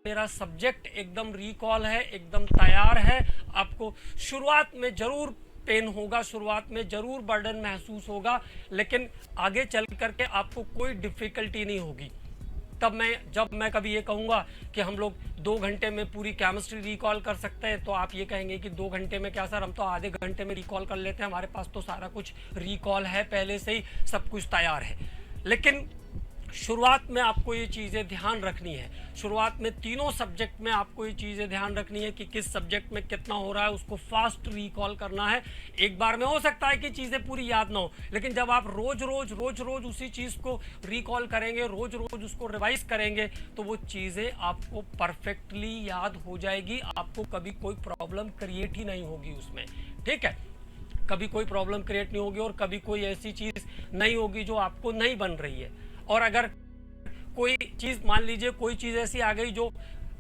मेरा सब्जेक्ट एकदम रिकॉल है, एकदम तैयार है। आपको शुरुआत में जरूर पेन होगा, शुरुआत में जरूर बर्डन महसूस होगा, लेकिन आगे चल करके आपको कोई डिफिकल्टी नहीं होगी। तब जब मैं कभी ये कहूँगा कि हम लोग 2 घंटे में पूरी केमिस्ट्री रिकॉल कर सकते हैं, तो आप ये कहेंगे कि 2 घंटे में क्या सर, हम तो आधे घंटे में रिकॉल कर लेते हैं, हमारे पास तो सारा कुछ रिकॉल है, पहले से ही सब कुछ तैयार है। लेकिन शुरुआत में आपको ये चीज़ें ध्यान रखनी है। शुरुआत में तीनों सब्जेक्ट में आपको ये चीज़ें ध्यान रखनी है कि किस सब्जेक्ट में कितना हो रहा है, उसको फास्ट रिकॉल करना है। एक बार में हो सकता है कि चीज़ें पूरी याद ना हो, लेकिन जब आप रोज रोज उसी चीज़ को रिकॉल करेंगे, रोज उसको रिवाइज करेंगे, तो वो चीज़ें आपको परफेक्टली याद हो जाएगी। आपको कभी कोई प्रॉब्लम क्रिएट ही नहीं होगी उसमें, ठीक है। कभी कोई प्रॉब्लम क्रिएट नहीं होगी और कभी कोई ऐसी चीज़ नहीं होगी जो आपको नहीं बन रही है। और अगर कोई चीज़, मान लीजिए कोई चीज़ ऐसी आ गई जो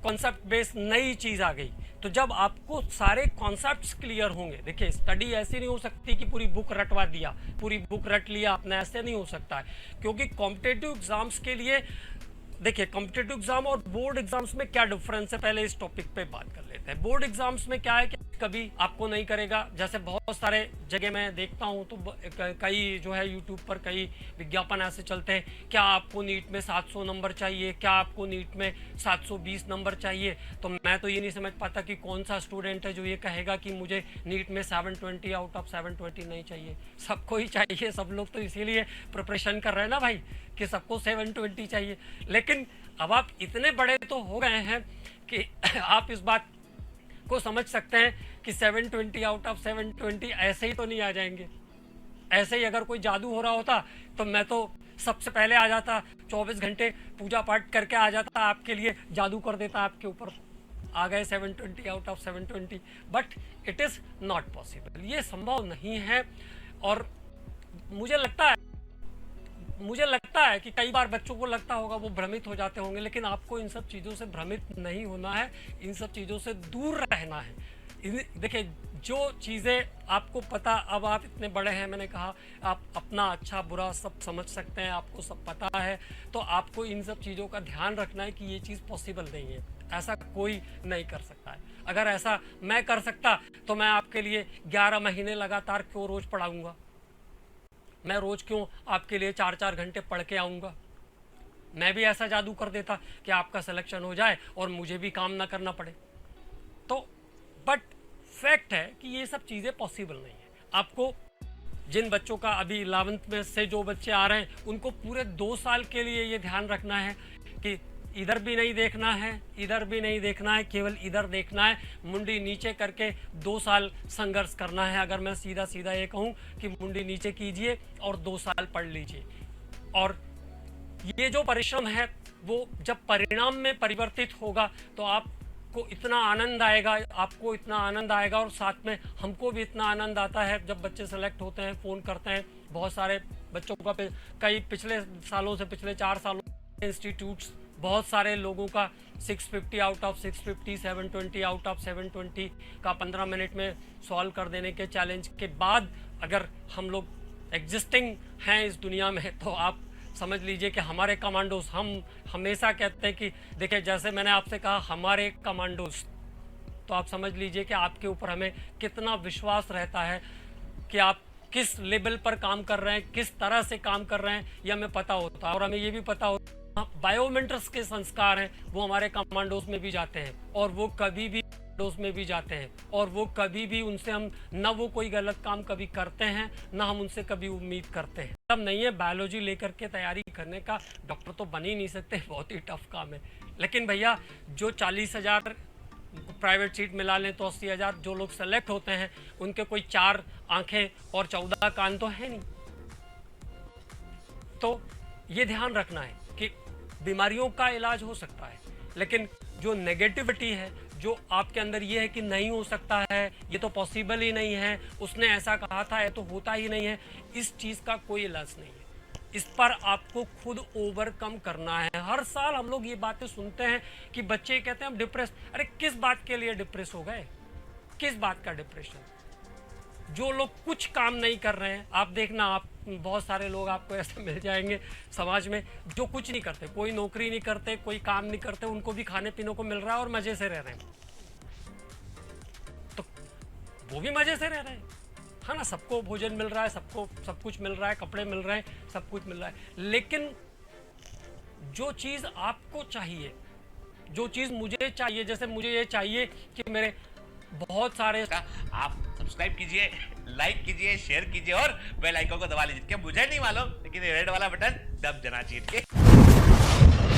कॉन्सेप्ट बेस्ड नई चीज़ आ गई, तो जब आपको सारे कॉन्सेप्ट्स क्लियर होंगे, देखिए स्टडी ऐसी नहीं हो सकती कि पूरी बुक रटवा दिया, पूरी बुक रट लिया आपने, ऐसे नहीं हो सकता है। क्योंकि कॉम्पिटिटिव एग्जाम्स के लिए, देखिए कॉम्पिटिटिव एग्जाम और बोर्ड एग्जाम्स में क्या डिफरेंस है, पहले इस टॉपिक पे बात कर लेते हैं। बोर्ड एग्जाम्स में क्या है कि कभी आपको नहीं करेगा, जैसे बहुत सारे जगह मैं देखता हूँ तो कई जो है यूट्यूब पर कई विज्ञापन ऐसे चलते हैं, क्या आपको नीट में 700 नंबर चाहिए, क्या आपको नीट में 720 नंबर चाहिए। तो मैं तो ये नहीं समझ पाता कि कौन सा स्टूडेंट है जो ये कहेगा कि मुझे नीट में 720 आउट ऑफ 720 नहीं चाहिए। सबको ही चाहिए, सब लोग तो इसीलिए प्रिपरेशन कर रहे हैं ना भाई, कि सबको 720 चाहिए। लेकिन अब आप इतने बड़े तो हो गए हैं कि आप इस बात को समझ सकते हैं कि 720 आउट ऑफ 720 ऐसे ही तो नहीं आ जाएंगे। ऐसे ही अगर कोई जादू हो रहा होता तो मैं तो सबसे पहले आ जाता, 24 घंटे पूजा पाठ करके आ जाता, आपके लिए जादू कर देता, आपके ऊपर आ गए 720 out of 720। But it is not possible, ये संभव नहीं है। और मुझे लगता है कि कई बार बच्चों को लगता होगा, वो भ्रमित हो जाते होंगे, लेकिन आपको इन सब चीज़ों से भ्रमित नहीं होना है, इन सब चीज़ों से दूर रहना है। देखिए जो चीज़ें आपको पता, अब आप इतने बड़े हैं, मैंने कहा आप अपना अच्छा बुरा सब समझ सकते हैं, आपको सब पता है, तो आपको इन सब चीज़ों का ध्यान रखना है कि ये चीज़ पॉसिबल नहीं है, ऐसा कोई नहीं कर सकता है। अगर ऐसा मैं कर सकता तो मैं आपके लिए 11 महीने लगातार क्यों रोज़ पढ़ाऊँगा, मैं रोज़ क्यों आपके लिए 4-4 घंटे पढ़ के आऊँगा। मैं भी ऐसा जादू कर देता कि आपका सिलेक्शन हो जाए और मुझे भी काम ना करना पड़े। तो बट फैक्ट है कि ये सब चीज़ें पॉसिबल नहीं है। आपको जिन बच्चों का अभी 11th में से जो बच्चे आ रहे हैं, उनको पूरे 2 साल के लिए ये ध्यान रखना है कि इधर भी नहीं देखना है, इधर भी नहीं देखना है, केवल इधर देखना है, मुंडी नीचे करके 2 साल संघर्ष करना है। अगर मैं सीधा सीधा ये कहूँ कि मुंडी नीचे कीजिए और 2 साल पढ़ लीजिए, और ये जो परिश्रम है वो जब परिणाम में परिवर्तित होगा तो आपको इतना आनंद आएगा, आपको इतना आनंद आएगा, और साथ में हमको भी इतना आनंद आता है जब बच्चे सेलेक्ट होते हैं, फ़ोन करते हैं। बहुत सारे बच्चों का कई पिछले सालों से, पिछले 4 सालों इंस्टीट्यूट्स, बहुत सारे लोगों का 650 आउट ऑफ 650, 720 आउट ऑफ 720 का 15 मिनट में सॉल्व कर देने के चैलेंज के बाद अगर हम लोग एग्जिस्टिंग हैं इस दुनिया में, तो आप समझ लीजिए कि हमारे कमांडोज, हम हमेशा कहते हैं कि देखिए जैसे मैंने आपसे कहा हमारे कमांडोज, तो आप समझ लीजिए कि आपके ऊपर हमें कितना विश्वास रहता है कि आप किस लेवल पर काम कर रहे हैं, किस तरह से काम कर रहे हैं, ये हमें पता होता है। और हमें ये भी पता होता है बायोमेंटर्स के संस्कार हैं वो हमारे कमांडोज में भी जाते हैं, और वो कभी भी में भी जाते हैं, और वो कभी भी उनसे हम ना वो कोई गलत काम कभी करते हैं, ना हम उनसे कभी उम्मीद करते हैं। तब नहीं है बायोलॉजी लेकर के तैयारी करने का, डॉक्टर तो बन ही नहीं सकते, बहुत ही टफ काम है। लेकिन भैया जो 40,000 प्राइवेट सीट मिला लें तो 80,000 जो लोग सेलेक्ट होते हैं, उनके कोई 4 आंखें और 14 कान तो है नहीं। तो ये ध्यान रखना है कि बीमारियों का इलाज हो सकता है, लेकिन जो नेगेटिविटी है, जो आपके अंदर ये है कि नहीं हो सकता है, ये तो पॉसिबल ही नहीं है, उसने ऐसा कहा था, ये तो होता ही नहीं है, इस चीज़ का कोई इलाज नहीं है। इस पर आपको खुद ओवरकम करना है। हर साल हम लोग ये बातें सुनते हैं कि बच्चे कहते हैं हम डिप्रेस। अरे किस बात के लिए डिप्रेस हो गए, किस बात का डिप्रेशन? जो लोग कुछ काम नहीं कर रहे हैं, आप देखना, आप बहुत सारे लोग आपको ऐसे मिल जाएंगे समाज में जो कुछ नहीं करते, कोई नौकरी नहीं करते, कोई काम नहीं करते, उनको भी खाने पीने को मिल रहा है और मजे से रह रहे हैं। तो वो भी मजे से रह रहे हैं, है ना, सबको भोजन मिल रहा है, सबको सब कुछ मिल रहा है, कपड़े मिल रहे हैं, सब कुछ मिल रहा है। लेकिन जो चीज़ आपको चाहिए, जो चीज़ मुझे चाहिए, जैसे मुझे ये चाहिए कि मेरे बहुत सारे, आप सब्सक्राइब कीजिए, लाइक कीजिए, शेयर कीजिए और बेल आइकन को दबा लीजिए। क्या मुझे नहीं मालूम, लेकिन ये रेड वाला बटन दब जाना चाहिए, ठीक है?